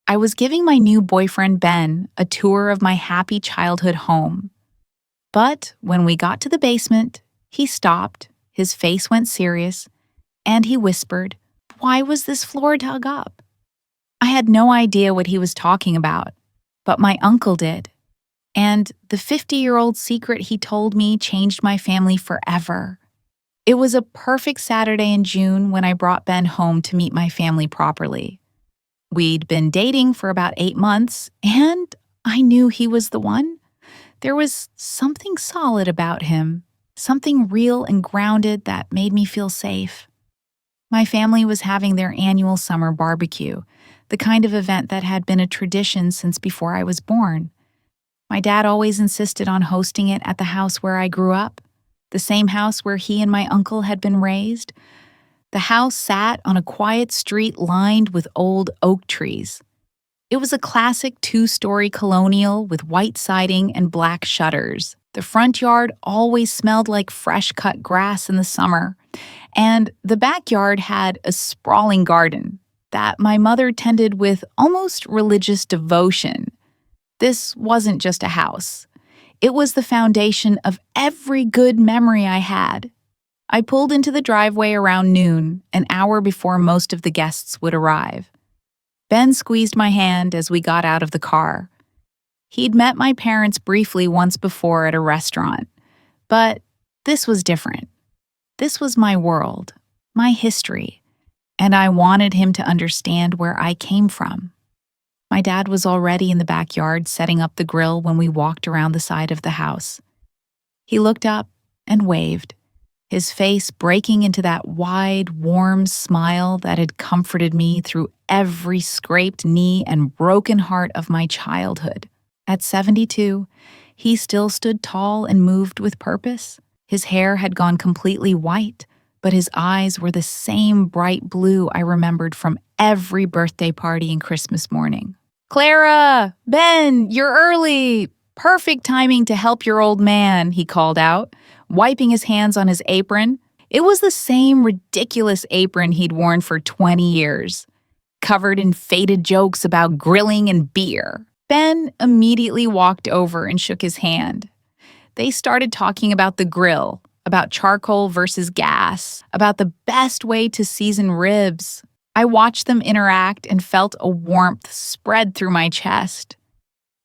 I was giving my new boyfriend Ben a tour of my happy childhood home. But when we got to the basement, he stopped, his face went serious, and he whispered, "Why was this floor dug up?" I had no idea what he was talking about, but my uncle did. And the 50-year-old secret he told me changed my family forever. It was a perfect Saturday in June when I brought Ben home to meet my family properly. We'd been dating for about 8 months, and I knew he was the one. There was something solid about him, something real and grounded that made me feel safe. My family was having their annual summer barbecue, the kind of event that had been a tradition since before I was born. My dad always insisted on hosting it at the house where I grew up, the same house where he and my uncle had been raised. The house sat on a quiet street lined with old oak trees. It was a classic two-story colonial with white siding and black shutters. The front yard always smelled like fresh-cut grass in the summer, and the backyard had a sprawling garden that my mother tended with almost religious devotion. This wasn't just a house. It was the foundation of every good memory I had. I pulled into the driveway around noon, an hour before most of the guests would arrive. Ben squeezed my hand as we got out of the car. He'd met my parents briefly once before at a restaurant, but this was different. This was my world, my history, and I wanted him to understand where I came from. My dad was already in the backyard setting up the grill when we walked around the side of the house. He looked up and waved, his face breaking into that wide, warm smile that had comforted me through every scraped knee and broken heart of my childhood. At 72, he still stood tall and moved with purpose. His hair had gone completely white, but his eyes were the same bright blue I remembered from every birthday party and Christmas morning. "Clara! Ben, you're early! Perfect timing to help your old man," he called out, wiping his hands on his apron. It was the same ridiculous apron he'd worn for 20 years, covered in faded jokes about grilling and beer. Ben immediately walked over and shook his hand. They started talking about the grill, about charcoal versus gas, about the best way to season ribs. I watched them interact and felt a warmth spread through my chest.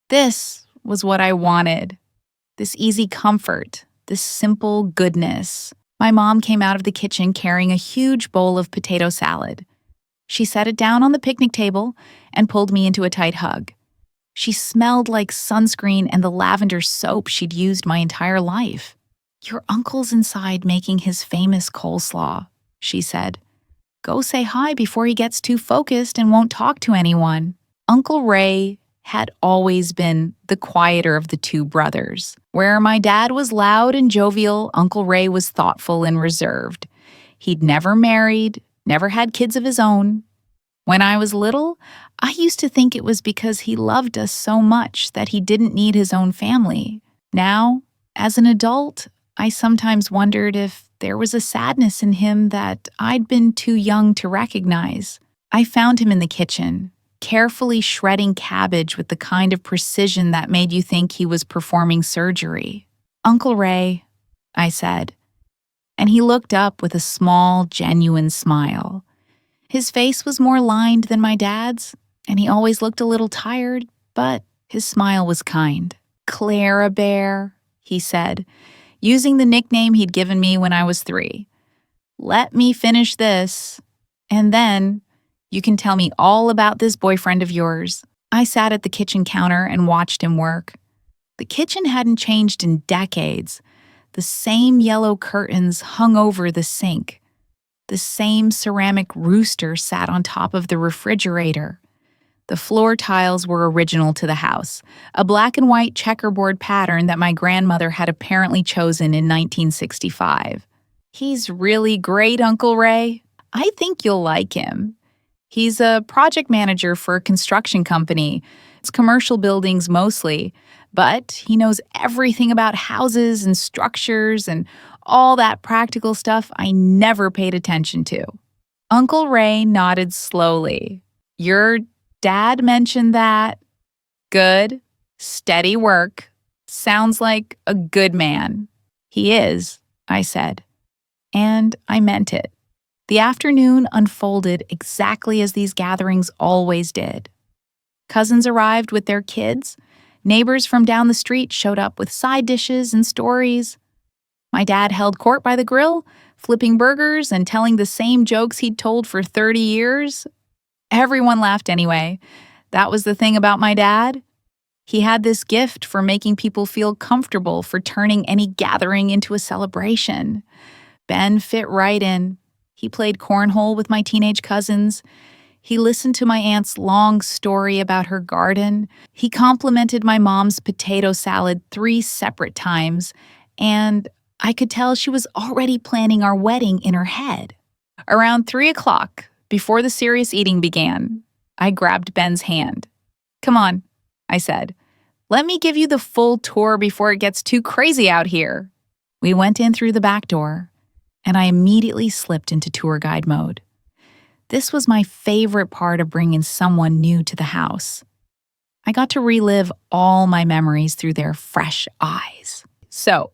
This was what I wanted. This easy comfort, this simple goodness. My mom came out of the kitchen carrying a huge bowl of potato salad. She set it down on the picnic table and pulled me into a tight hug. She smelled like sunscreen and the lavender soap she'd used my entire life. "Your uncle's inside making his famous coleslaw," she said. "Go say hi before he gets too focused and won't talk to anyone." Uncle Ray had always been the quieter of the two brothers. Where my dad was loud and jovial, Uncle Ray was thoughtful and reserved. He'd never married, never had kids of his own. When I was little, I used to think it was because he loved us so much that he didn't need his own family. Now, as an adult, I sometimes wondered if there was a sadness in him that I'd been too young to recognize. I found him in the kitchen, carefully shredding cabbage with the kind of precision that made you think he was performing surgery. "Uncle Ray," I said, and he looked up with a small, genuine smile. His face was more lined than my dad's, and he always looked a little tired, but his smile was kind. "Clara Bear," he said, using the nickname he'd given me when I was 3. "Let me finish this, and then you can tell me all about this boyfriend of yours." I sat at the kitchen counter and watched him work. The kitchen hadn't changed in decades. The same yellow curtains hung over the sink. The same ceramic rooster sat on top of the refrigerator. The floor tiles were original to the house, a black and white checkerboard pattern that my grandmother had apparently chosen in 1965. "He's really great, Uncle Ray. I think you'll like him. He's a project manager for a construction company. It's commercial buildings mostly, but he knows everything about houses and structures and all that practical stuff I never paid attention to." Uncle Ray nodded slowly. "You're Dad mentioned that. Good, steady work. Sounds like a good man. He is, I said. And I meant it. The afternoon unfolded exactly as these gatherings always did. Cousins arrived with their kids. Neighbors from down the street showed up with side dishes and stories. My dad held court by the grill, flipping burgers and telling the same jokes he'd told for 30 years. Everyone laughed anyway. That was the thing about my dad. He had this gift for making people feel comfortable, for turning any gathering into a celebration. Ben fit right in. He played cornhole with my teenage cousins. He listened to my aunt's long story about her garden. He complimented my mom's potato salad 3 separate times, and I could tell she was already planning our wedding in her head. Around 3 o'clock, before the serious eating began, I grabbed Ben's hand. "Come on," I said. "Let me give you the full tour before it gets too crazy out here." We went in through the back door, and I immediately slipped into tour guide mode. This was my favorite part of bringing someone new to the house. I got to relive all my memories through their fresh eyes. So,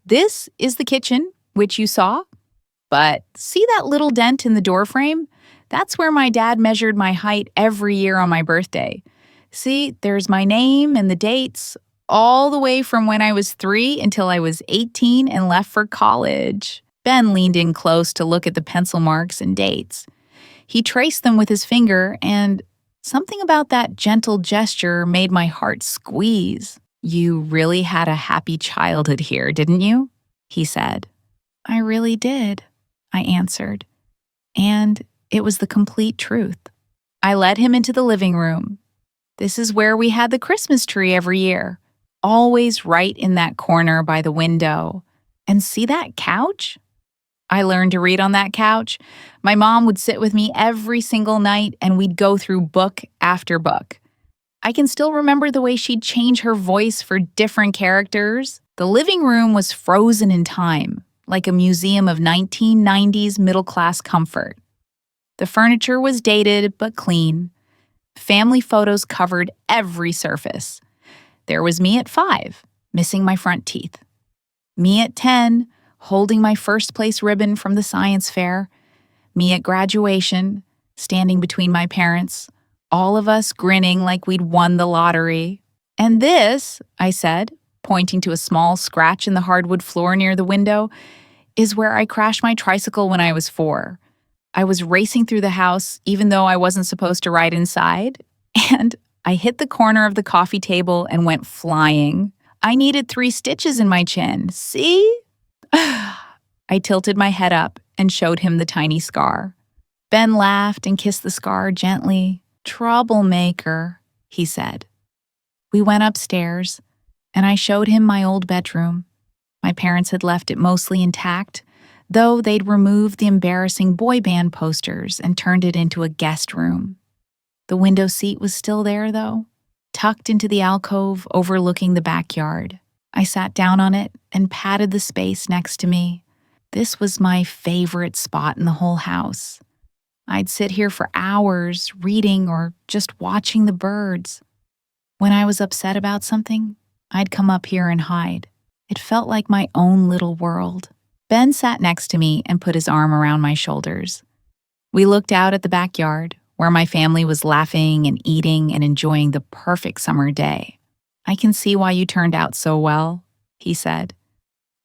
this is the kitchen, which you saw. But see that little dent in the doorframe? That's where my dad measured my height every year on my birthday. See, there's my name and the dates, all the way from when I was 3 until I was 18 and left for college. Ben leaned in close to look at the pencil marks and dates. He traced them with his finger, and something about that gentle gesture made my heart squeeze. "You really had a happy childhood here, didn't you?" he said. "I really did," I answered. And it was the complete truth. I led him into the living room. This is where we had the Christmas tree every year, always right in that corner by the window. And see that couch? I learned to read on that couch. My mom would sit with me every single night, and we'd go through book after book. I can still remember the way she'd change her voice for different characters. The living room was frozen in time, like a museum of 1990s middle-class comfort. The furniture was dated but clean. Family photos covered every surface. There was me at 5, missing my front teeth. Me at 10, holding my first place ribbon from the science fair. Me at graduation, standing between my parents, all of us grinning like we'd won the lottery. "And this," I said, pointing to a small scratch in the hardwood floor near the window, "is where I crashed my tricycle when I was 4. I was racing through the house even though I wasn't supposed to ride inside, and I hit the corner of the coffee table and went flying. I needed 3 stitches in my chin. See?" I tilted my head up and showed him the tiny scar. Ben laughed and kissed the scar gently. "Troublemaker," he said. We went upstairs, and I showed him my old bedroom. My parents had left it mostly intact, though they'd removed the embarrassing boy band posters and turned it into a guest room. The window seat was still there, though, tucked into the alcove overlooking the backyard. I sat down on it and patted the space next to me. This was my favorite spot in the whole house. I'd sit here for hours, reading or just watching the birds. When I was upset about something, I'd come up here and hide. It felt like my own little world. Ben sat next to me and put his arm around my shoulders. We looked out at the backyard, where my family was laughing and eating and enjoying the perfect summer day. "I can see why you turned out so well," he said.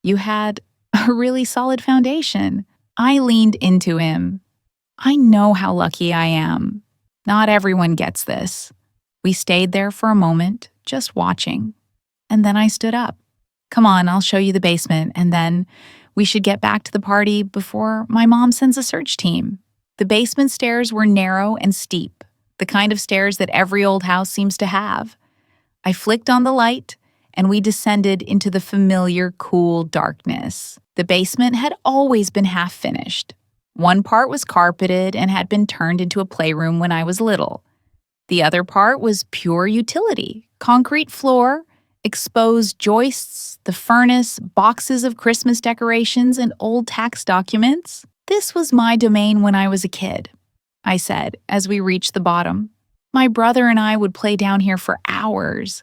"You had a really solid foundation." I leaned into him. "I know how lucky I am. Not everyone gets this." We stayed there for a moment, just watching. And then I stood up. "Come on, I'll show you the basement, and then we should get back to the party before my mom sends a search team." The basement stairs were narrow and steep, the kind of stairs that every old house seems to have. I flicked on the light, and we descended into the familiar, cool darkness. The basement had always been half-finished. One part was carpeted and had been turned into a playroom when I was little. The other part was pure utility: concrete floor, exposed joists, the furnace, boxes of Christmas decorations, and old tax documents. "This was my domain when I was a kid," I said as we reached the bottom. My brother and I would play down here for hours.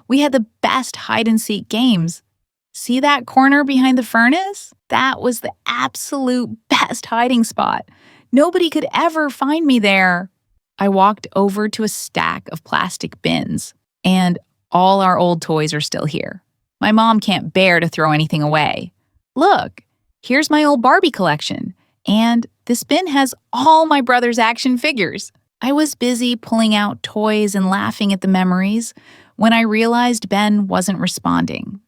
We had the best hide and seek games. See that corner behind the furnace? That was the absolute best hiding spot. Nobody could ever find me there. I walked over to a stack of plastic bins, and all our old toys are still here. My mom can't bear to throw anything away. Look, here's my old Barbie collection, and this bin has all my brother's action figures. I was busy pulling out toys and laughing at the memories when I realized Ben wasn't responding.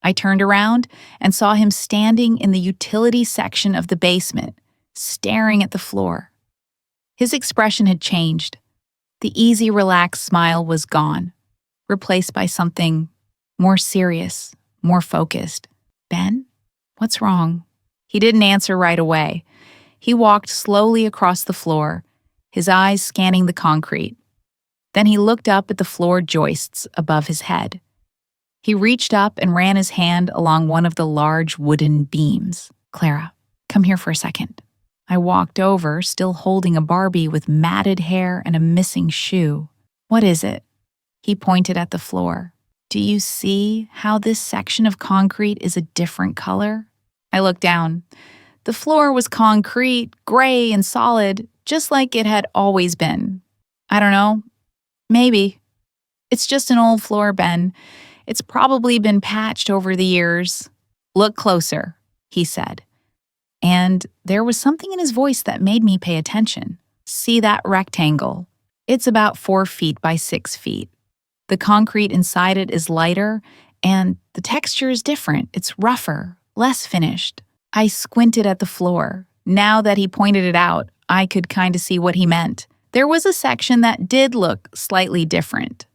I turned around and saw him standing in the utility section of the basement, staring at the floor. His expression had changed. The easy, relaxed smile was gone, replaced by something more serious, more focused. Ben? What's wrong? He didn't answer right away. He walked slowly across the floor, his eyes scanning the concrete. Then he looked up at the floor joists above his head. He reached up and ran his hand along one of the large wooden beams. Clara, come here for a second. I walked over, still holding a Barbie with matted hair and a missing shoe. What is it? He pointed at the floor. Do you see how this section of concrete is a different color? I looked down. The floor was concrete, gray and solid, just like it had always been. I don't know. Maybe. It's just an old floor, Ben. It's probably been patched over the years. Look closer, he said. And there was something in his voice that made me pay attention. See that rectangle? It's about 4 feet by 6 feet. The concrete inside it is lighter, and the texture is different. It's rougher, less finished. I squinted at the floor. Now that he pointed it out, I could kind of see what he meant. There was a section that did look slightly different.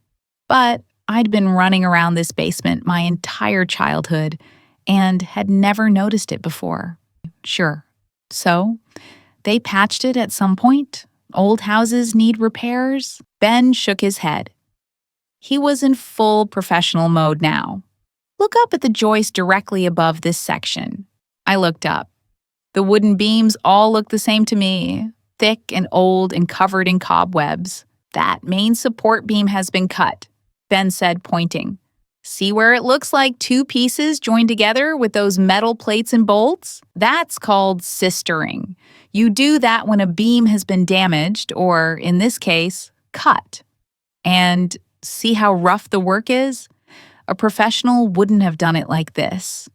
But I'd been running around this basement my entire childhood and had never noticed it before. Sure. So, they patched it at some point. Old houses need repairs. Ben shook his head. He was in full professional mode now. Look up at the joist directly above this section. I looked up. The wooden beams all look the same to me, thick and old and covered in cobwebs. That main support beam has been cut, Ben said, pointing. See where it looks like 2 pieces joined together with those metal plates and bolts? That's called sistering. You do that when a beam has been damaged, or in this case, cut. And see how rough the work is? A professional wouldn't have done it like this.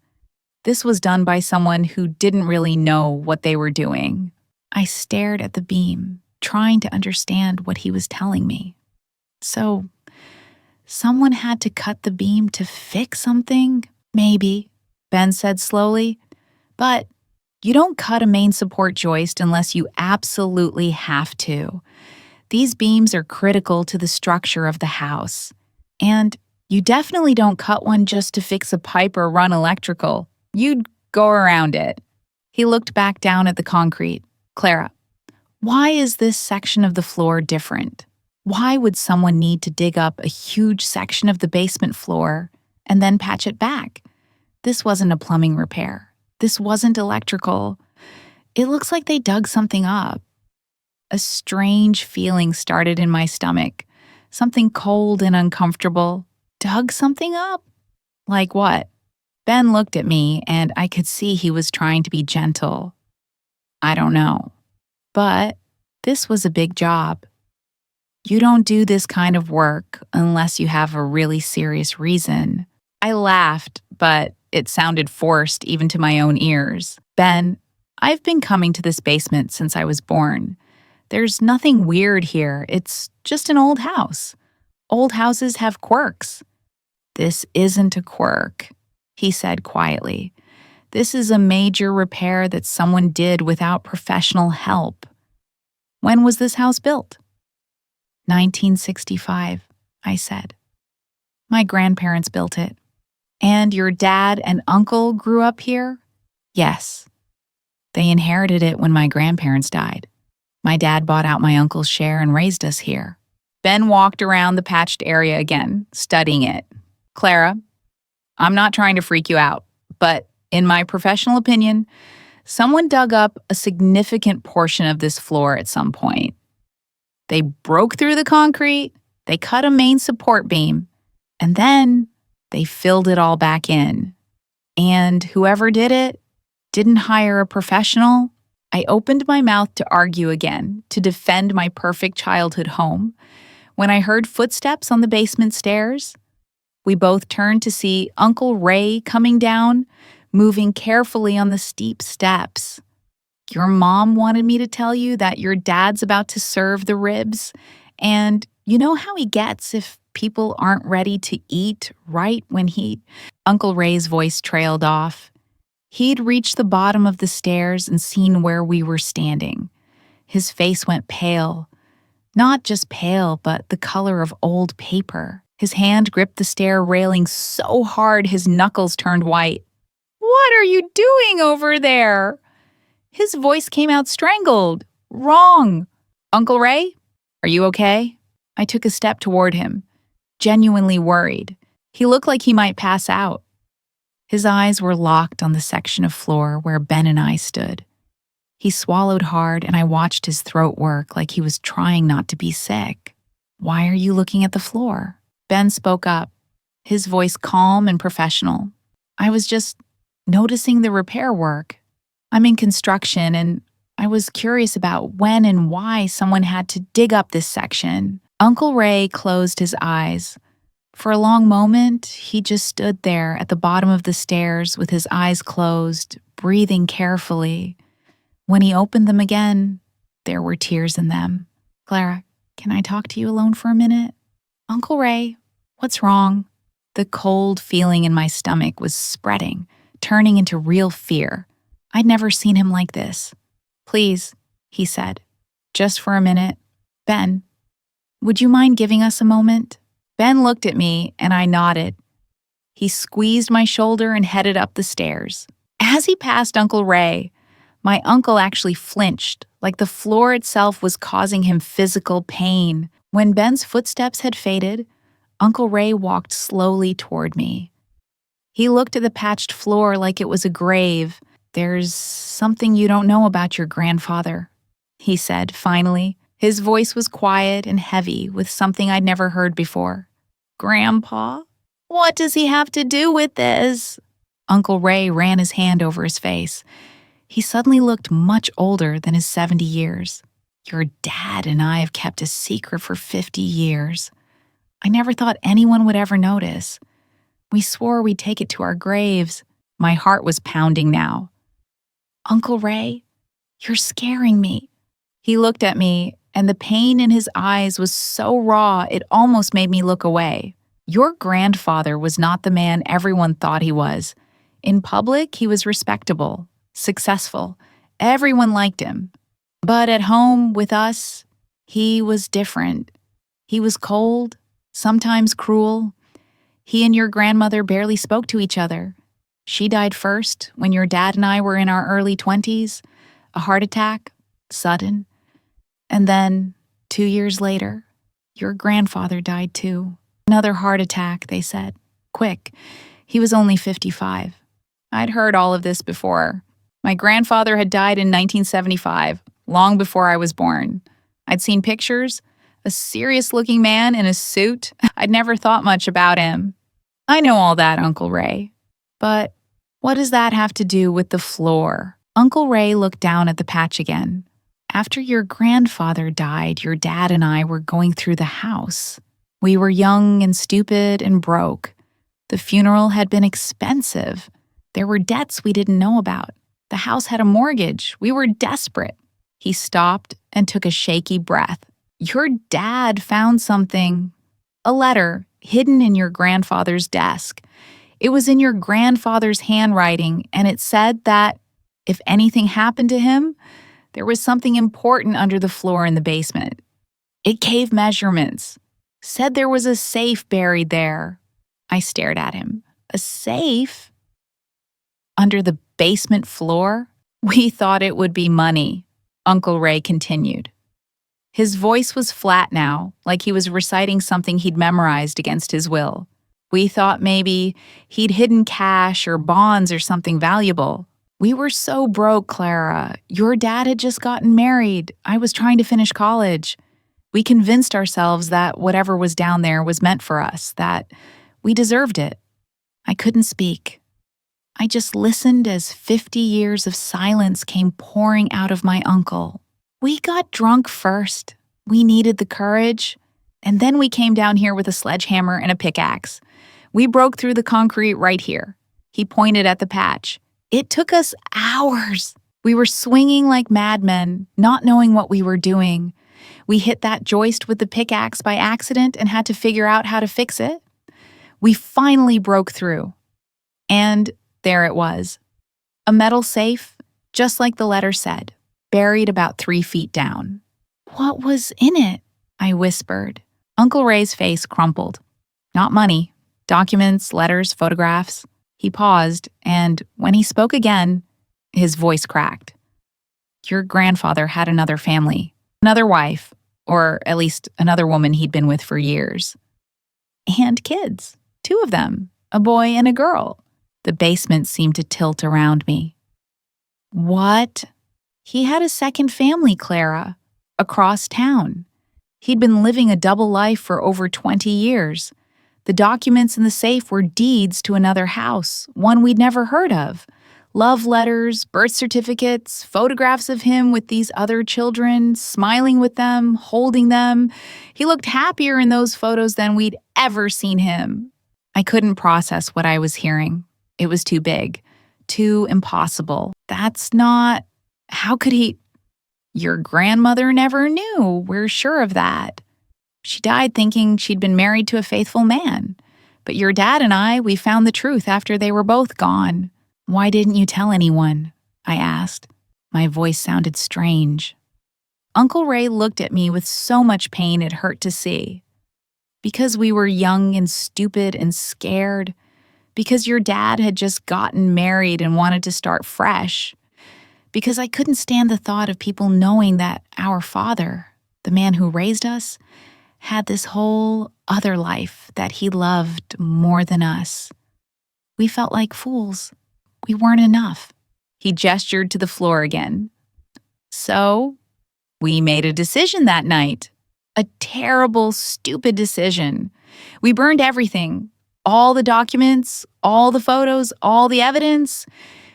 This was done by someone who didn't really know what they were doing. I stared at the beam, trying to understand what he was telling me. So, someone had to cut the beam to fix something? Maybe, Ben said slowly. But you don't cut a main support joist unless you absolutely have to. These beams are critical to the structure of the house. And you definitely don't cut one just to fix a pipe or run electrical. You'd go around it. He looked back down at the concrete. Clara, why is this section of the floor different? Why would someone need to dig up a huge section of the basement floor and then patch it back? This wasn't a plumbing repair. This wasn't electrical. It looks like they dug something up. A strange feeling started in my stomach, something cold and uncomfortable. Dug something up? Like what? Ben looked at me, and I could see he was trying to be gentle. I don't know. But this was a big job. You don't do this kind of work unless you have a really serious reason. I laughed, but it sounded forced even to my own ears. Ben, I've been coming to this basement since I was born. There's nothing weird here. It's just an old house. Old houses have quirks. This isn't a quirk, he said quietly. This is a major repair that someone did without professional help. When was this house built? 1965, I said. My grandparents built it. And your dad and uncle grew up here? Yes. They inherited it when my grandparents died. My dad bought out my uncle's share and raised us here. Ben walked around the patched area again, studying it. Clara, I'm not trying to freak you out, but in my professional opinion, someone dug up a significant portion of this floor at some point. They broke through the concrete, they cut a main support beam, and then they filled it all back in. And whoever did it didn't hire a professional. I opened my mouth to argue again, to defend my perfect childhood home, when I heard footsteps on the basement stairs. We both turned to see Uncle Ray coming down, moving carefully on the steep steps. Your mom wanted me to tell you that your dad's about to serve the ribs, and you know how he gets if people aren't ready to eat right when he. Uncle Ray's voice trailed off. He'd reached the bottom of the stairs and seen where we were standing. His face went pale. Not just pale, but the color of old paper. His hand gripped the stair railing so hard his knuckles turned white. "What are you doing over there?" His voice came out strangled. "Wrong. Uncle Ray, are you okay?" I took a step toward him, genuinely worried. He looked like he might pass out. His eyes were locked on the section of floor where Ben and I stood. He swallowed hard, and I watched his throat work like he was trying not to be sick. "Why are you looking at the floor?" Ben spoke up, his voice calm and professional. "I was just noticing the repair work. I'm in construction, and I was curious about when and why someone had to dig up this section." Uncle Ray closed his eyes. For a long moment, he just stood there at the bottom of the stairs with his eyes closed, breathing carefully. When he opened them again, there were tears in them. "Clara, can I talk to you alone for a minute?" "Uncle Ray, what's wrong?" The cold feeling in my stomach was spreading, turning into real fear. I'd never seen him like this. "Please," he said, "just for a minute. Ben, would you mind giving us a moment?" Ben looked at me, and I nodded. He squeezed my shoulder and headed up the stairs. As he passed Uncle Ray, my uncle actually flinched, like the floor itself was causing him physical pain. When Ben's footsteps had faded, Uncle Ray walked slowly toward me. He looked at the patched floor like it was a grave. "There's something you don't know about your grandfather," he said, finally. His voice was quiet and heavy with something I'd never heard before. "Grandpa? What does he have to do with this?" Uncle Ray ran his hand over his face. He suddenly looked much older than his 70 years. "Your dad and I have kept a secret for 50 years. I never thought anyone would ever notice. We swore we'd take it to our graves." My heart was pounding now. "Uncle Ray, you're scaring me." He looked at me, and the pain in his eyes was so raw it almost made me look away. "Your grandfather was not the man everyone thought he was. In public, he was respectable, successful. Everyone liked him. But at home with us, he was different. He was cold, sometimes cruel. He and your grandmother barely spoke to each other. She died first when your dad and I were in our early 20s. A heart attack, sudden. And then, 2 years later, your grandfather died too. Another heart attack, they said. Quick. He was only 55. I'd heard all of this before. My grandfather had died in 1975, long before I was born. I'd seen pictures, a serious-looking man in a suit. I'd never thought much about him. I know all that, Uncle Ray. But what does that have to do with the floor? Uncle Ray looked down at the patch again. After your grandfather died, your dad and I were going through the house. We were young and stupid and broke. The funeral had been expensive. There were debts we didn't know about. The house had a mortgage. We were desperate. He stopped and took a shaky breath. Your dad found something. A letter hidden in your grandfather's desk. It was in your grandfather's handwriting, and it said that if anything happened to him, there was something important under the floor in the basement. It gave measurements. Said there was a safe buried there. I stared at him. A safe? Under the basement floor? We thought it would be money, Uncle Ray continued. His voice was flat now, like he was reciting something he'd memorized against his will. We thought maybe he'd hidden cash or bonds or something valuable. We were so broke, Clara. Your dad had just gotten married. I was trying to finish college. We convinced ourselves that whatever was down there was meant for us, that we deserved it. I couldn't speak. I just listened as 50 years of silence came pouring out of my uncle. We got drunk first. We needed the courage. And then we came down here with a sledgehammer and a pickaxe. We broke through the concrete right here. He pointed at the patch. It took us hours. We were swinging like madmen, not knowing what we were doing. We hit that joist with the pickaxe by accident and had to figure out how to fix it. We finally broke through. And there it was. A metal safe, just like the letter said, buried about 3 feet down. What was in it? I whispered. Uncle Ray's face crumpled. Not money. Documents, letters, photographs. He paused, and when he spoke again, his voice cracked. Your grandfather had another family, another wife, or at least another woman he'd been with for years. And kids. 2 of them, a boy and a girl. The basement seemed to tilt around me. What? He had a second family, Clara, across town. He'd been living a double life for over 20 years. The documents in the safe were deeds to another house, one we'd never heard of. Love letters, birth certificates, photographs of him with these other children, smiling with them, holding them. He looked happier in those photos than we'd ever seen him. I couldn't process what I was hearing. It was too big, too impossible. That's not... How could he... Your grandmother never knew. We're sure of that. She died thinking she'd been married to a faithful man. But your dad and I, we found the truth after they were both gone. Why didn't you tell anyone? I asked. My voice sounded strange. Uncle Ray looked at me with so much pain it hurt to see. Because we were young and stupid and scared. Because your dad had just gotten married and wanted to start fresh. Because I couldn't stand the thought of people knowing that our father, the man who raised us, had this whole other life that he loved more than us. We felt like fools. We weren't enough. He gestured to the floor again. So, we made a decision that night. A terrible, stupid decision. We burned everything. All the documents, all the photos, all the evidence.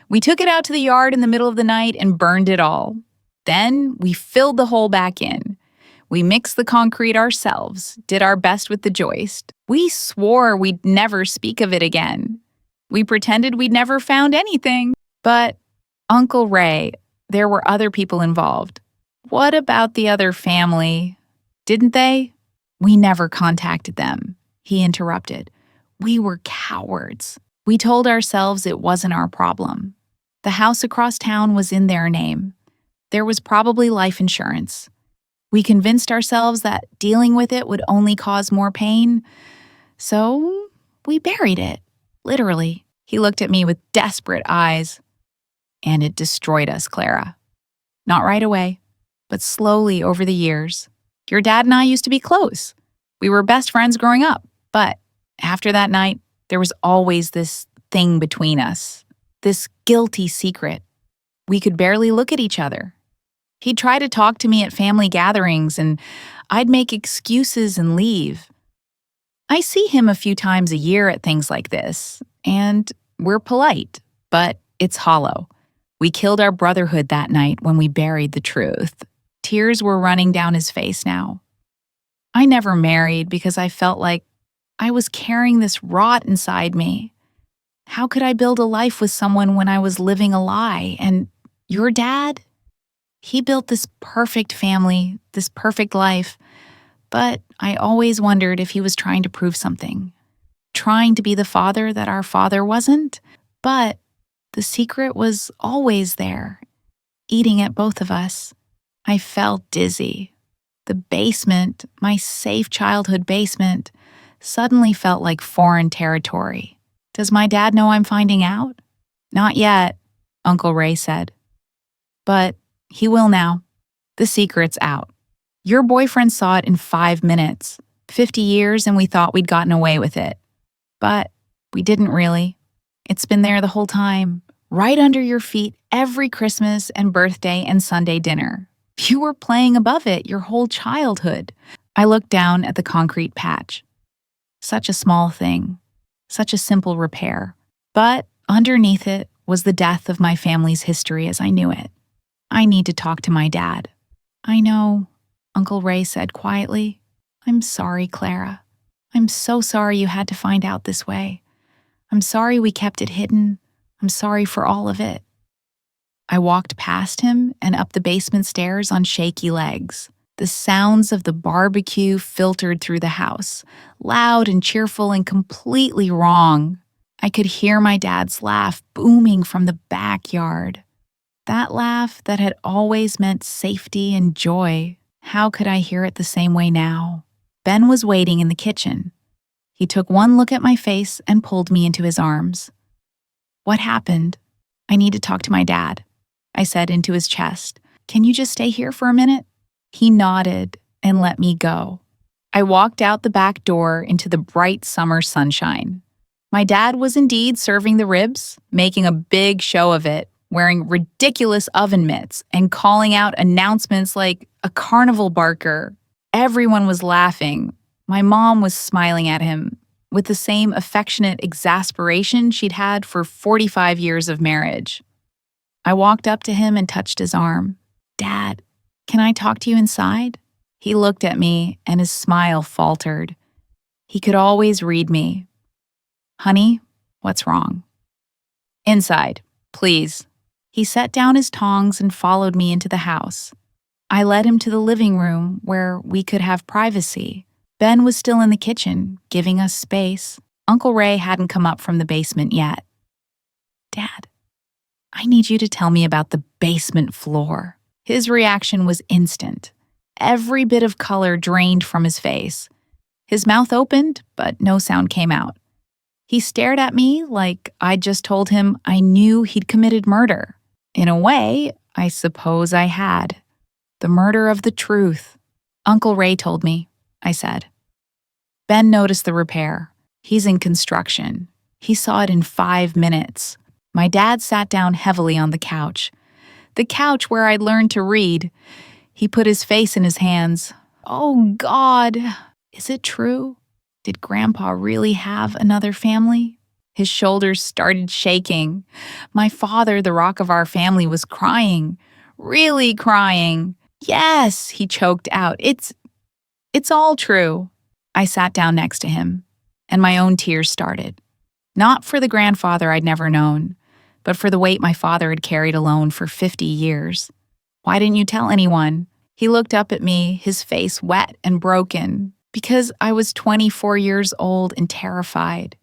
We took it out to the yard in the middle of the night and burned it all. Then we filled the hole back in. We mixed the concrete ourselves, did our best with the joist. We swore we'd never speak of it again. We pretended we'd never found anything. But, Uncle Ray, there were other people involved. What about the other family? Didn't they? We never contacted them, he interrupted. We were cowards. We told ourselves it wasn't our problem. The house across town was in their name. There was probably life insurance. We convinced ourselves that dealing with it would only cause more pain. So we buried it, literally. He looked at me with desperate eyes. And it destroyed us, Clara. Not right away, but slowly over the years. Your dad and I used to be close. We were best friends growing up, but after that night, there was always this thing between us, this guilty secret. We could barely look at each other. He'd try to talk to me at family gatherings, and I'd make excuses and leave. I see him a few times a year at things like this, and we're polite, but it's hollow. We killed our brotherhood that night when we buried the truth. Tears were running down his face now. I never married because I felt like I was carrying this rot inside me. How could I build a life with someone when I was living a lie? And your dad? He built this perfect family, this perfect life, but I always wondered if he was trying to prove something. Trying to be the father that our father wasn't, but the secret was always there, eating at both of us. I felt dizzy. The basement, my safe childhood basement, suddenly felt like foreign territory. Does my dad know I'm finding out? Not yet, Uncle Ray said. But he will now. The secret's out. Your boyfriend saw it in 5 minutes, 50 years, and we thought we'd gotten away with it. But we didn't really. It's been there the whole time, right under your feet every Christmas and birthday and Sunday dinner. You were playing above it your whole childhood. I looked down at the concrete patch. Such a small thing, such a simple repair. But underneath it was the death of my family's history as I knew it. I need to talk to my dad. I know, Uncle Ray said quietly. I'm sorry, Clara. I'm so sorry you had to find out this way. I'm sorry we kept it hidden. I'm sorry for all of it. I walked past him and up the basement stairs on shaky legs. The sounds of the barbecue filtered through the house, loud and cheerful and completely wrong. I could hear my dad's laugh booming from the backyard. That laugh that had always meant safety and joy. How could I hear it the same way now? Ben was waiting in the kitchen. He took one look at my face and pulled me into his arms. What happened? I need to talk to my dad, I said into his chest. Can you just stay here for a minute? He nodded and let me go. I walked out the back door into the bright summer sunshine. My dad was indeed serving the ribs, making a big show of it, wearing ridiculous oven mitts and calling out announcements like a carnival barker. Everyone was laughing. My mom was smiling at him with the same affectionate exasperation she'd had for 45 years of marriage. I walked up to him and touched his arm. Dad, can I talk to you inside? He looked at me and his smile faltered. He could always read me. Honey, what's wrong? Inside, please. He set down his tongs and followed me into the house. I led him to the living room where we could have privacy. Ben was still in the kitchen, giving us space. Uncle Ray hadn't come up from the basement yet. Dad, I need you to tell me about the basement floor. His reaction was instant. Every bit of color drained from his face. His mouth opened, but no sound came out. He stared at me like I'd just told him I knew he'd committed murder. In a way, I suppose I had. The murder of the truth. Uncle Ray told me, I said. Ben noticed the repair. He's in construction. He saw it in 5 minutes. My dad sat down heavily on the couch. The couch where I'd learned to read. He put his face in his hands. Oh, God. Is it true? Did Grandpa really have another family? His shoulders started shaking. My father, the rock of our family, was crying. Really crying. Yes, he choked out. It's all true. I sat down next to him, and my own tears started. Not for the grandfather I'd never known, but for the weight my father had carried alone for 50 years. Why didn't you tell anyone? He looked up at me, his face wet and broken. Because I was 24 years old and terrified.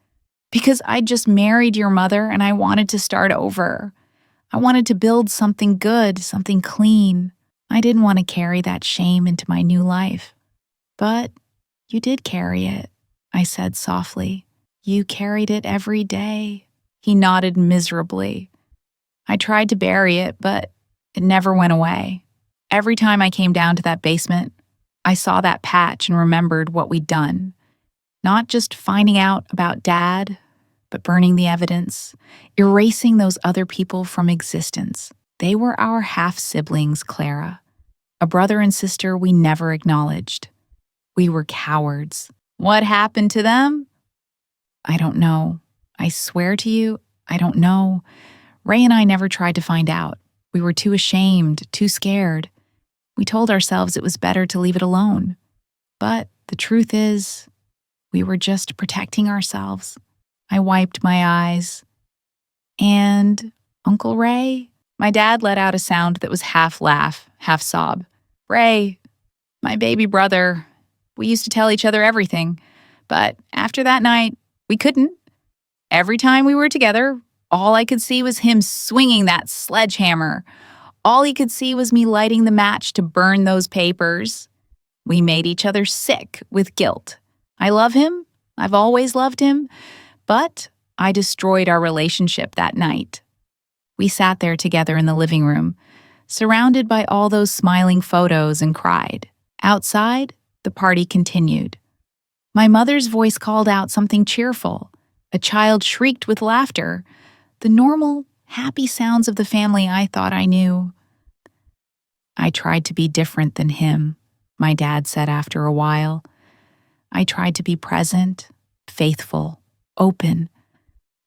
Because I'd just married your mother and I wanted to start over. I wanted to build something good, something clean. I didn't want to carry that shame into my new life. But you did carry it, I said softly. You carried it every day. He nodded miserably. I tried to bury it, but it never went away. Every time I came down to that basement, I saw that patch and remembered what we'd done. Not just finding out about Dad, but burning the evidence, erasing those other people from existence. They were our half-siblings, Clara. A brother and sister we never acknowledged. We were cowards. What happened to them? I don't know. I swear to you, I don't know. Ray and I never tried to find out. We were too ashamed, too scared. We told ourselves it was better to leave it alone. But the truth is, we were just protecting ourselves. I wiped my eyes. And Uncle Ray? My dad let out a sound that was half laugh, half sob. Ray, my baby brother. We used to tell each other everything. But after that night, we couldn't. Every time we were together, all I could see was him swinging that sledgehammer. All he could see was me lighting the match to burn those papers. We made each other sick with guilt. I love him. I've always loved him. But I destroyed our relationship that night. We sat there together in the living room, surrounded by all those smiling photos, and cried. Outside, the party continued. My mother's voice called out something cheerful. A child shrieked with laughter. The normal, happy sounds of the family I thought I knew. I tried to be different than him, my dad said after a while. I tried to be present, faithful, open.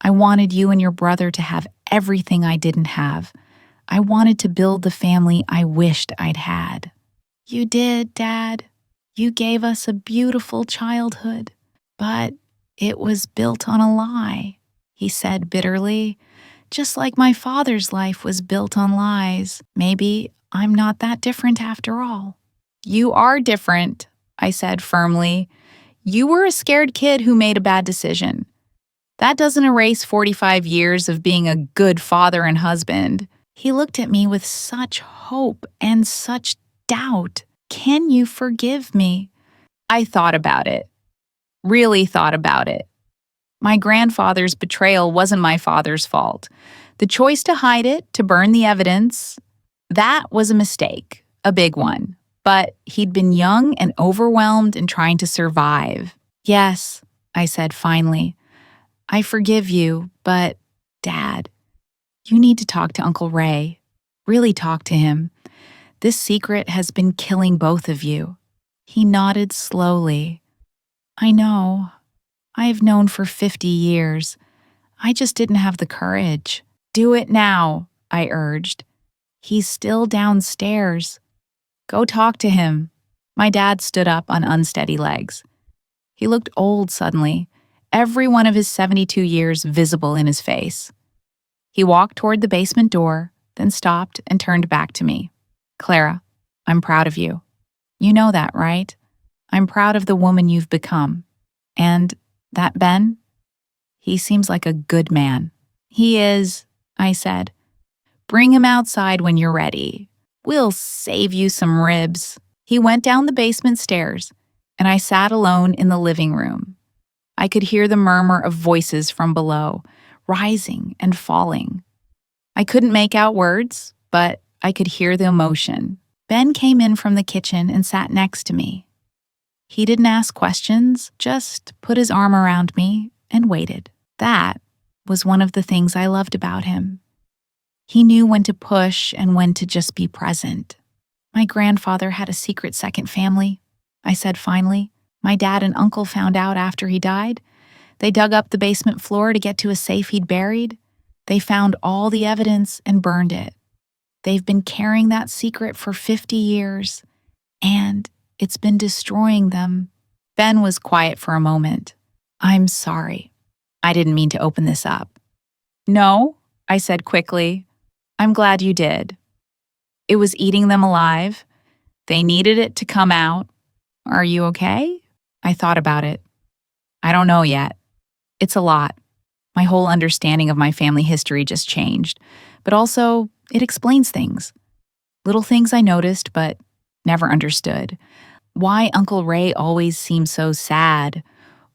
I wanted you and your brother to have everything I didn't have. I wanted to build the family I wished I'd had. You did, Dad. You gave us a beautiful childhood, but it was built on a lie, he said bitterly. Just like my father's life was built on lies. Maybe I'm not that different after all. You are different, I said firmly. You were a scared kid who made a bad decision. That doesn't erase 45 years of being a good father and husband. He looked at me with such hope and such doubt. Can you forgive me? I thought about it. Really thought about it. My grandfather's betrayal wasn't my father's fault. The choice to hide it, to burn the evidence, that was a mistake, a big one. But he'd been young and overwhelmed and trying to survive. Yes, I said finally. I forgive you, but, Dad, you need to talk to Uncle Ray. Really talk to him. This secret has been killing both of you. He nodded slowly. I know. I've known for 50 years. I just didn't have the courage. Do it now, I urged. He's still downstairs. Go talk to him. My dad stood up on unsteady legs. He looked old suddenly, every one of his 72 years visible in his face. He walked toward the basement door, then stopped and turned back to me. Clara, I'm proud of you. You know that, right? I'm proud of the woman you've become. And that Ben? He seems like a good man. He is, I said. Bring him outside when you're ready. We'll save you some ribs. He went down the basement stairs, and I sat alone in the living room. I could hear the murmur of voices from below, rising and falling. I couldn't make out words, but I could hear the emotion. Ben came in from the kitchen and sat next to me. He didn't ask questions, just put his arm around me and waited. That was one of the things I loved about him. He knew when to push and when to just be present. My grandfather had a secret second family, I said finally. My dad and uncle found out after he died. They dug up the basement floor to get to a safe he'd buried. They found all the evidence and burned it. They've been carrying that secret for 50 years, and it's been destroying them. Ben was quiet for a moment. I'm sorry. I didn't mean to open this up. No, I said quickly. I'm glad you did. It was eating them alive. They needed it to come out. Are you okay? I thought about it. I don't know yet. It's a lot. My whole understanding of my family history just changed. But also, it explains things. Little things I noticed, but never understood. Why Uncle Ray always seemed so sad.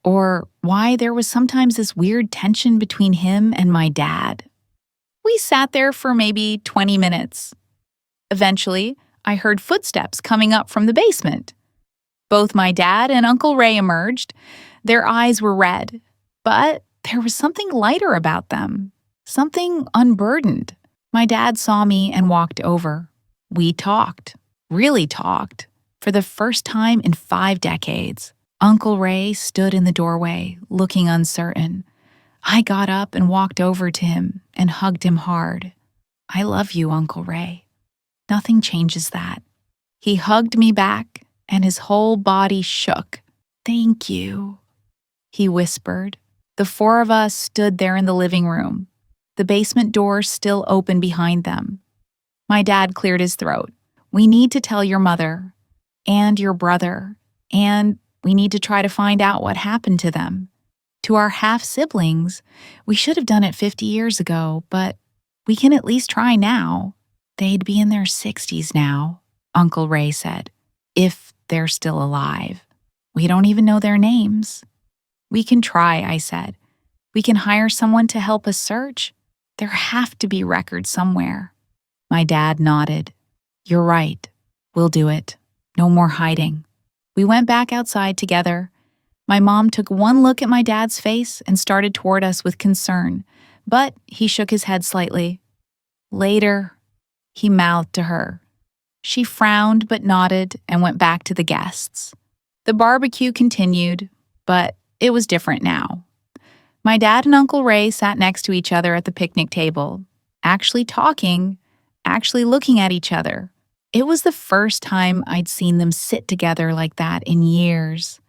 Or why there was sometimes this weird tension between him and my dad. We sat there for maybe 20 minutes. Eventually, I heard footsteps coming up from the basement. Both my dad and Uncle Ray emerged. Their eyes were red, but there was something lighter about them, something unburdened. My dad saw me and walked over. We talked, really talked, for the first time in 5 decades. Uncle Ray stood in the doorway, looking uncertain. I got up and walked over to him and hugged him hard. I love you, Uncle Ray. Nothing changes that. He hugged me back, and his whole body shook. Thank you, he whispered. The 4 of us stood there in the living room, the basement door still open behind them. My dad cleared his throat. We need to tell your mother and your brother, and we need to try to find out what happened to them. To our half-siblings, we should have done it 50 years ago, but we can at least try now. They'd be in their 60s now, Uncle Ray said, if they're still alive. We don't even know their names. We can try, I said. We can hire someone to help us search. There have to be records somewhere. My dad nodded. You're right. We'll do it. No more hiding. We went back outside together. My mom took one look at my dad's face and started toward us with concern, but he shook his head slightly. Later, he mouthed to her. She frowned but nodded and went back to the guests. The barbecue continued, but it was different now. My dad and Uncle Ray sat next to each other at the picnic table, actually talking, actually looking at each other. It was the first time I'd seen them sit together like that in years.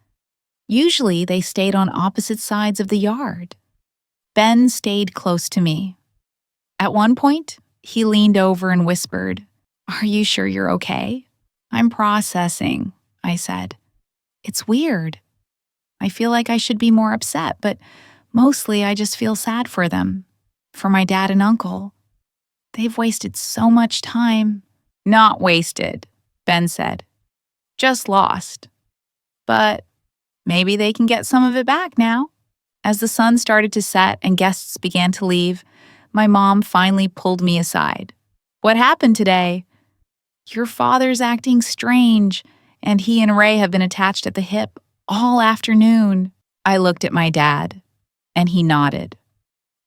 Usually, they stayed on opposite sides of the yard. Ben stayed close to me. At one point, he leaned over and whispered, "Are you sure you're okay?" "I'm processing," I said. "It's weird. I feel like I should be more upset, but mostly I just feel sad for them, for my dad and uncle. They've wasted so much time." "Not wasted," Ben said. "Just lost. But maybe they can get some of it back now." As the sun started to set and guests began to leave, my mom finally pulled me aside. "What happened today?" "Your father's acting strange, and he and Ray have been attached at the hip all afternoon." I looked at my dad, and he nodded.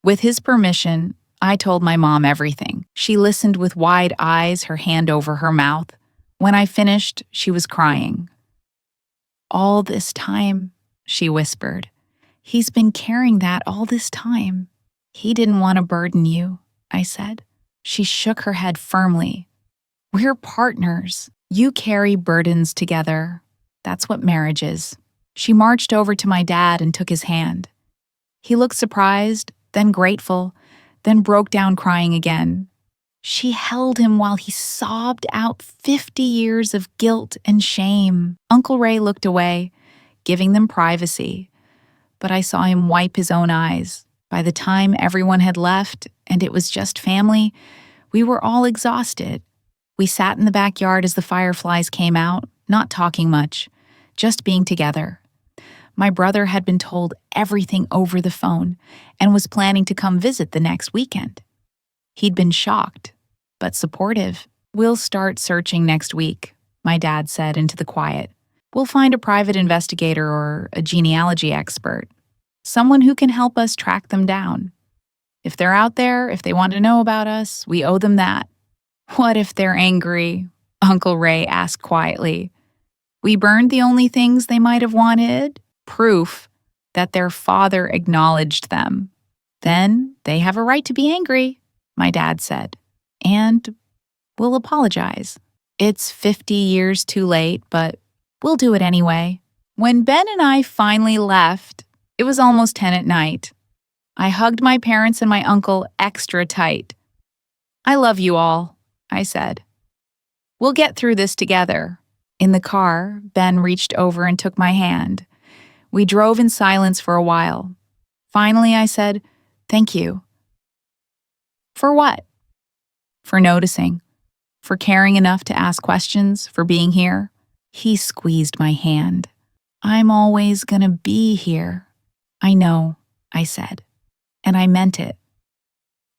With his permission, I told my mom everything. She listened with wide eyes, her hand over her mouth. When I finished, she was crying. "All this time," she whispered. "He's been carrying that all this time." "He didn't want to burden you," I said. She shook her head firmly. "We're partners. You carry burdens together. That's what marriage is." She marched over to my dad and took his hand. He looked surprised, then grateful, then broke down crying again. She held him while he sobbed out 50 years of guilt and shame. Uncle Ray looked away, giving them privacy, but I saw him wipe his own eyes. By the time everyone had left and it was just family, we were all exhausted. We sat in the backyard as the fireflies came out, not talking much, just being together. My brother had been told everything over the phone and was planning to come visit the next weekend. He'd been shocked, but supportive. "We'll start searching next week," my dad said into the quiet. "We'll find a private investigator or a genealogy expert, someone who can help us track them down. If they're out there, if they want to know about us, we owe them that." "What if they're angry?" Uncle Ray asked quietly. "We burned the only things they might have wanted, proof that their father acknowledged them." "Then they have a right to be angry," my dad said, "and we'll apologize. It's 50 years too late, but we'll do it anyway." When Ben and I finally left, it was almost 10 at night. I hugged my parents and my uncle extra tight. "I love you all," I said. "We'll get through this together." In the car, Ben reached over and took my hand. We drove in silence for a while. Finally, I said, "Thank you." "For what?" "For noticing. For caring enough to ask questions, for being here." He squeezed my hand. "I'm always gonna be here." "I know," I said, and I meant it.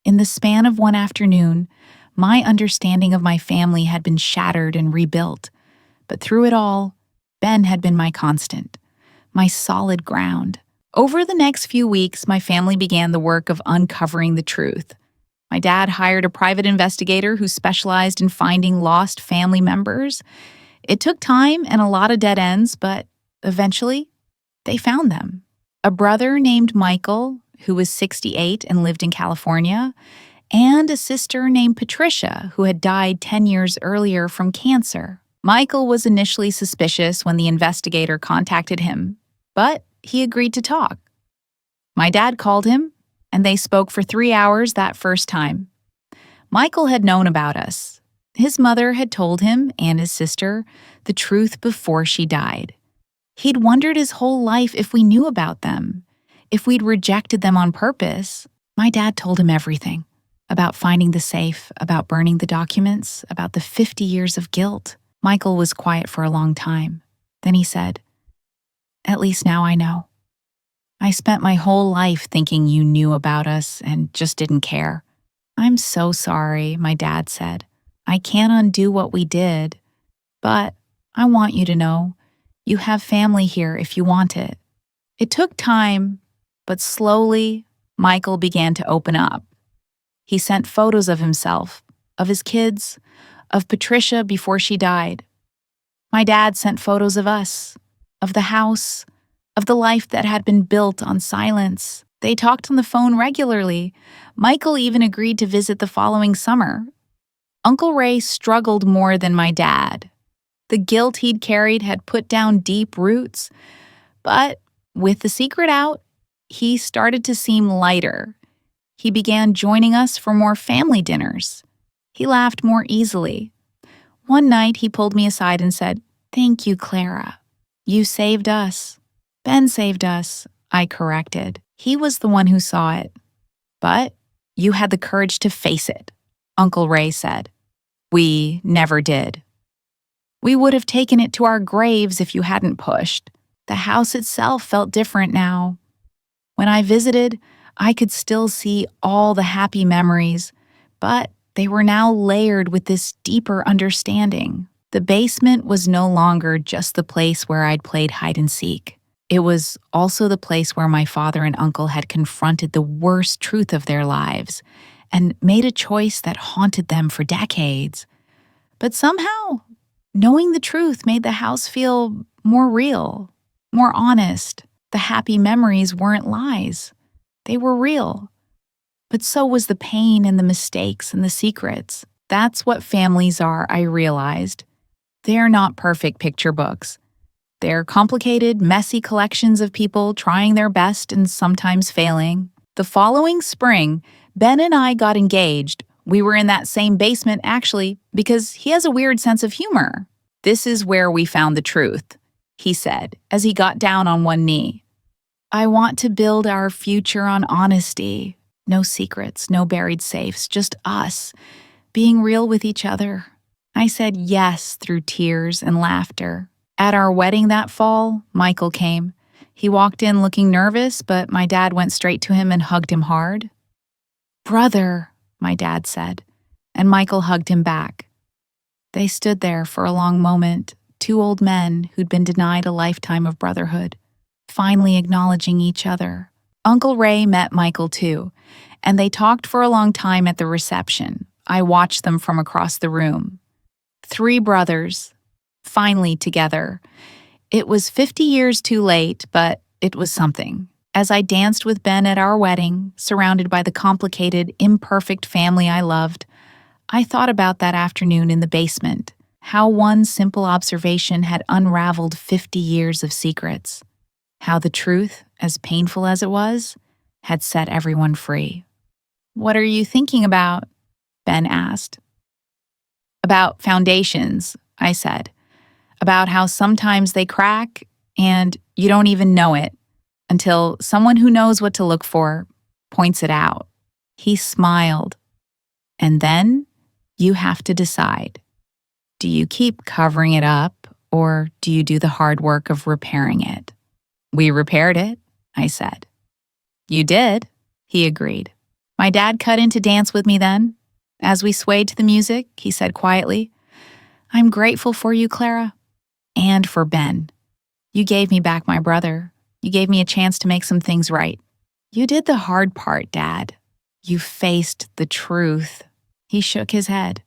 In the span of one afternoon, my understanding of my family had been shattered and rebuilt, but through it all, Ben had been my constant, my solid ground. Over the next few weeks, my family began the work of uncovering the truth. My dad hired a private investigator who specialized in finding lost family members. It took time and a lot of dead ends, but eventually, they found them. A brother named Michael, who was 68 and lived in California, and a sister named Patricia, who had died 10 years earlier from cancer. Michael was initially suspicious when the investigator contacted him, but he agreed to talk. My dad called him, and they spoke for 3 hours that first time. Michael had known about us. His mother had told him and his sister the truth before she died. He'd wondered his whole life if we knew about them, if we'd rejected them on purpose. My dad told him everything. About finding the safe, about burning the documents, about the 50 years of guilt. Michael was quiet for a long time. Then he said, "At least now I know. I spent my whole life thinking you knew about us and just didn't care." "I'm so sorry," my dad said. "I can't undo what we did, but I want you to know you have family here if you want it." It took time, but slowly, Michael began to open up. He sent photos of himself, of his kids, of Patricia before she died. My dad sent photos of us, of the house, of the life that had been built on silence. They talked on the phone regularly. Michael even agreed to visit the following summer. Uncle Ray struggled more than my dad. The guilt he'd carried had put down deep roots. But with the secret out, he started to seem lighter. He began joining us for more family dinners. He laughed more easily. One night, he pulled me aside and said, "Thank you, Clara. You saved us." "Ben saved us," I corrected. "He was the one who saw it." "But you had the courage to face it," Uncle Ray said. "We never did. We would have taken it to our graves if you hadn't pushed." The house itself felt different now. When I visited, I could still see all the happy memories, but they were now layered with this deeper understanding. The basement was no longer just the place where I'd played hide and seek. It was also the place where my father and uncle had confronted the worst truth of their lives and made a choice that haunted them for decades. But somehow, knowing the truth made the house feel more real, more honest. The happy memories weren't lies. They were real. But so was the pain and the mistakes and the secrets. That's what families are, I realized. They're not perfect picture books. They're complicated, messy collections of people trying their best and sometimes failing. The following spring, Ben and I got engaged. We were in that same basement, actually, because he has a weird sense of humor. "This is where we found the truth," he said, as he got down on one knee. "I want to build our future on honesty. No secrets, no buried safes, just us, being real with each other." I said yes through tears and laughter. At our wedding that fall, Michael came. He walked in looking nervous, but my dad went straight to him and hugged him hard. "Brother," my dad said, and Michael hugged him back. They stood there for a long moment, two old men who'd been denied a lifetime of brotherhood, finally acknowledging each other. Uncle Ray met Michael too, and they talked for a long time at the reception. I watched them from across the room. Three brothers, finally together. It was 50 years too late, but it was something. As I danced with Ben at our wedding, surrounded by the complicated, imperfect family I loved, I thought about that afternoon in the basement, how one simple observation had unraveled 50 years of secrets, how the truth, as painful as it was, had set everyone free. "What are you thinking about?" Ben asked. "About foundations," I said. "About how sometimes they crack and you don't even know it until someone who knows what to look for points it out." He smiled. "And then you have to decide. Do you keep covering it up or do you do the hard work of repairing it?" "We repaired it," I said. "You did," he agreed. My dad cut in to dance with me then. As we swayed to the music, he said quietly, "I'm grateful for you, Clara, and for Ben. You gave me back my brother. You gave me a chance to make some things right. You did the hard part, Dad. You faced the truth." He shook his head.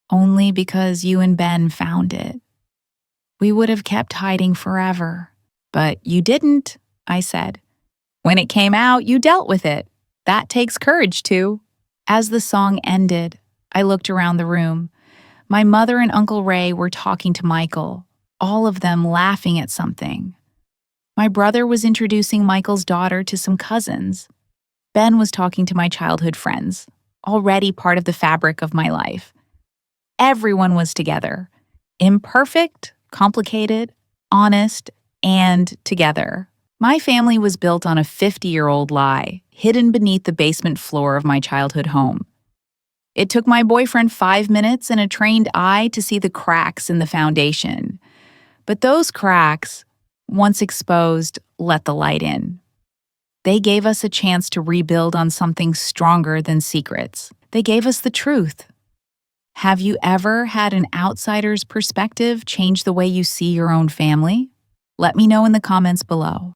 "Only because you and Ben found it. We would have kept hiding forever. But you didn't," I said. "When it came out, you dealt with it. That takes courage, too." As the song ended, I looked around the room. My mother and Uncle Ray were talking to Michael, all of them laughing at something. My brother was introducing Michael's daughter to some cousins. Ben was talking to my childhood friends, already part of the fabric of my life. Everyone was together, imperfect, complicated, honest, and together. My family was built on a 50-year-old lie, hidden beneath the basement floor of my childhood home. It took my boyfriend 5 minutes and a trained eye to see the cracks in the foundation. But those cracks, once exposed, let the light in. They gave us a chance to rebuild on something stronger than secrets. They gave us the truth. Have you ever had an outsider's perspective change the way you see your own family? Let me know in the comments below.